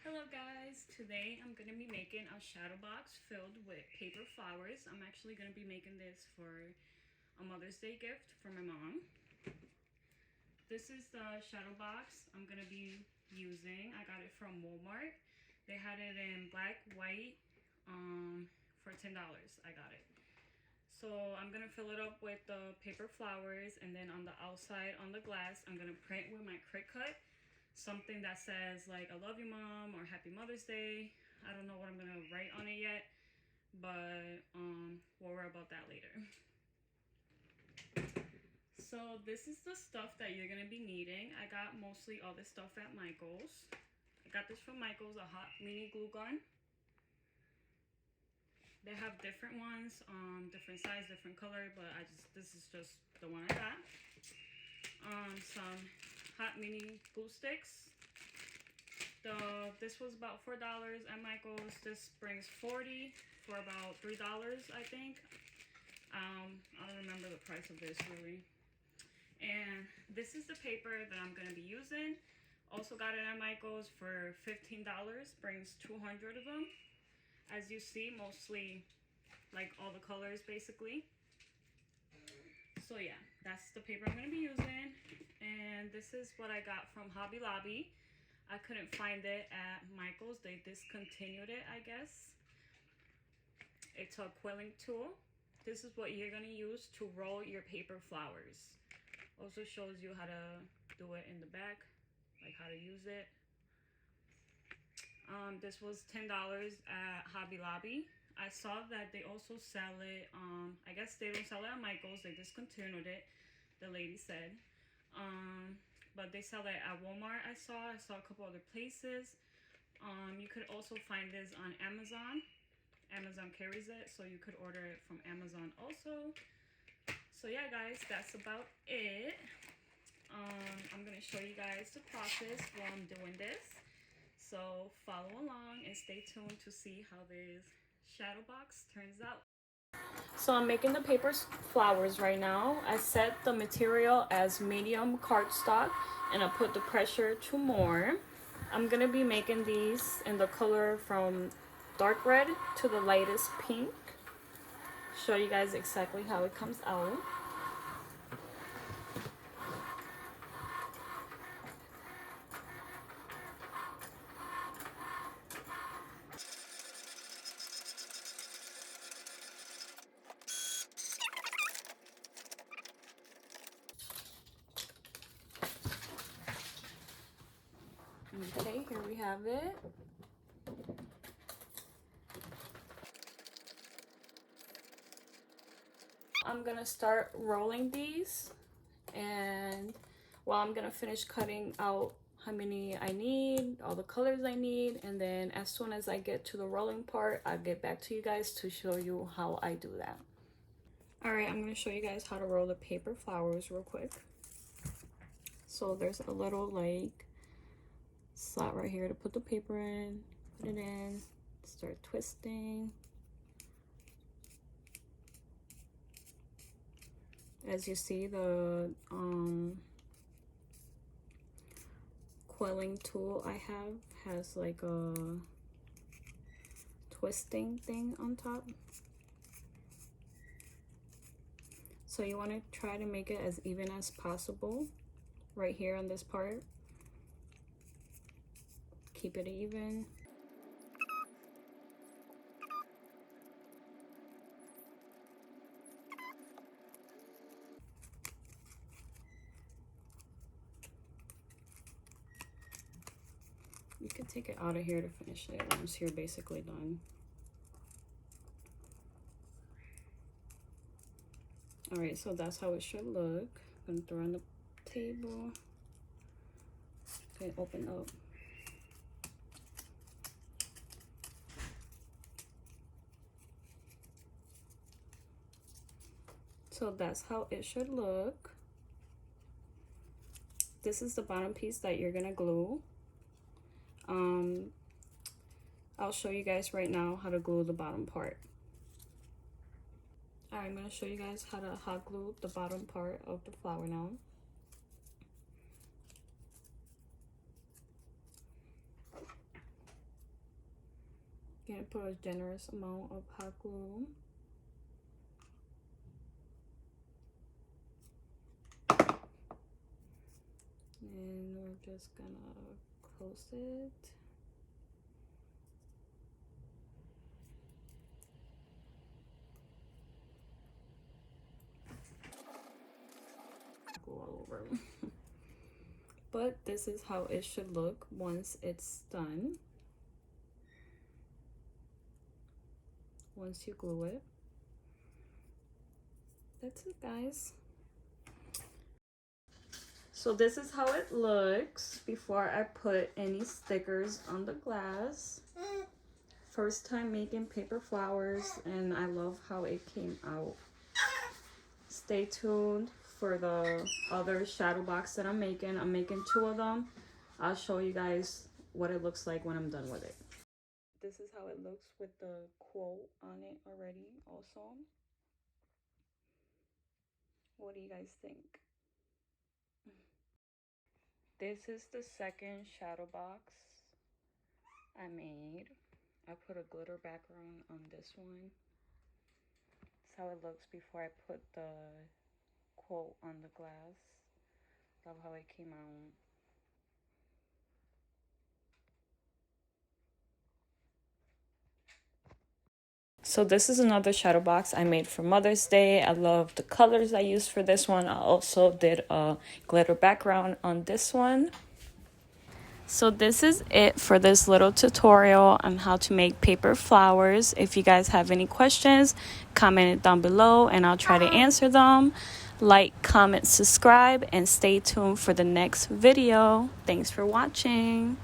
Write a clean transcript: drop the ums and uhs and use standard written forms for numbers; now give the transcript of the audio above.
Hello guys, today I'm going to be making a shadow box filled with paper flowers. I'm actually going to be making this for a Mother's Day gift for my mom. This is the shadow box I'm going to be using. I got it from Walmart. They had it in black, white, for $10. I got it. So I'm going to fill it up with the paper flowers, and then on the outside on the glass I'm going to print with my Cricut something that says like I love you mom or happy Mother's Day. I don't know what I'm gonna write on it yet, but we'll worry about that later. So this is the stuff that you're gonna be needing. I got mostly all this stuff at Michael's. I got this from Michael's, a hot mini glue gun. They have different ones, different size, different color, but this is just the one I got. Some hot mini glue sticks. This was about $4 at Michael's. This brings 40 for about $3, I think. I don't remember the price of this really. And this is the paper that I'm gonna be using. Also got it at Michael's for $15. Brings 200 of them. As you see, mostly like all the colors basically. So yeah, that's the paper I'm gonna be using. And this is what I got from Hobby Lobby. I couldn't find it at Michael's. They discontinued it, I guess. It's a quilling tool. This is what you're gonna use to roll your paper flowers. Also shows you how to do it in the back, like how to use it. This was $10 at Hobby Lobby. I saw that they also sell it, I guess they don't sell it at Michael's. They discontinued it, the lady said. But they sell it at Walmart. I saw a couple other places. You could also find this on Amazon. Amazon carries it, so you could order it from Amazon also. So yeah guys, that's about it. I'm gonna show you guys the process while I'm doing this, so follow along and stay tuned to see how this shadow box turns out. So I'm making the paper flowers right now. I set the material as medium cardstock and I put the pressure to more. I'm gonna be making these in the color from dark red to the lightest pink. Show you guys exactly how it comes out. Okay, here we have it. I'm gonna start rolling these, and I'm gonna finish cutting out how many I need, all the colors I need, and then as soon as I get to the rolling part, I'll get back to you guys to show you how I do that. All right, I'm gonna show you guys how to roll the paper flowers real quick. So there's a little like slot right here to put the paper in, put it in, start twisting. As you see, the quilling tool I have has like a twisting thing on top. So you want to try to make it as even as possible right here on this part. Keep it even. You can take it out of here to finish it once you're basically done. All right, so that's how it should look. I'm gonna throw on the table. Okay, open up. So that's how it should look. This is the bottom piece that you're gonna glue. I'll show you guys right now how to glue the bottom part. All right, I'm gonna show you guys how to hot glue the bottom part of the flower now. Gonna put a generous amount of hot glue. And we're just gonna close it. Glue all over. But this is how it should look once it's done. Once you glue it. That's it, guys. So this is how it looks before I put any stickers on the glass. First time making paper flowers, and I love how it came out. Stay tuned for the other shadow box that I'm making. I'm making 2 of them. I'll show you guys what it looks like when I'm done with it. This is how it looks with the quote on it already also. What do you guys think? This is the second shadow box I made. I put a glitter background on this one. That's how it looks before I put the quote on the glass. Love how it came out. So this is another shadow box I made for Mother's Day. I love the colors I used for this one. I also did a glitter background on this one. So this is it for this little tutorial on how to make paper flowers. If you guys have any questions, comment it down below and I'll try to answer them. Like, comment, subscribe, and stay tuned for the next video. Thanks for watching.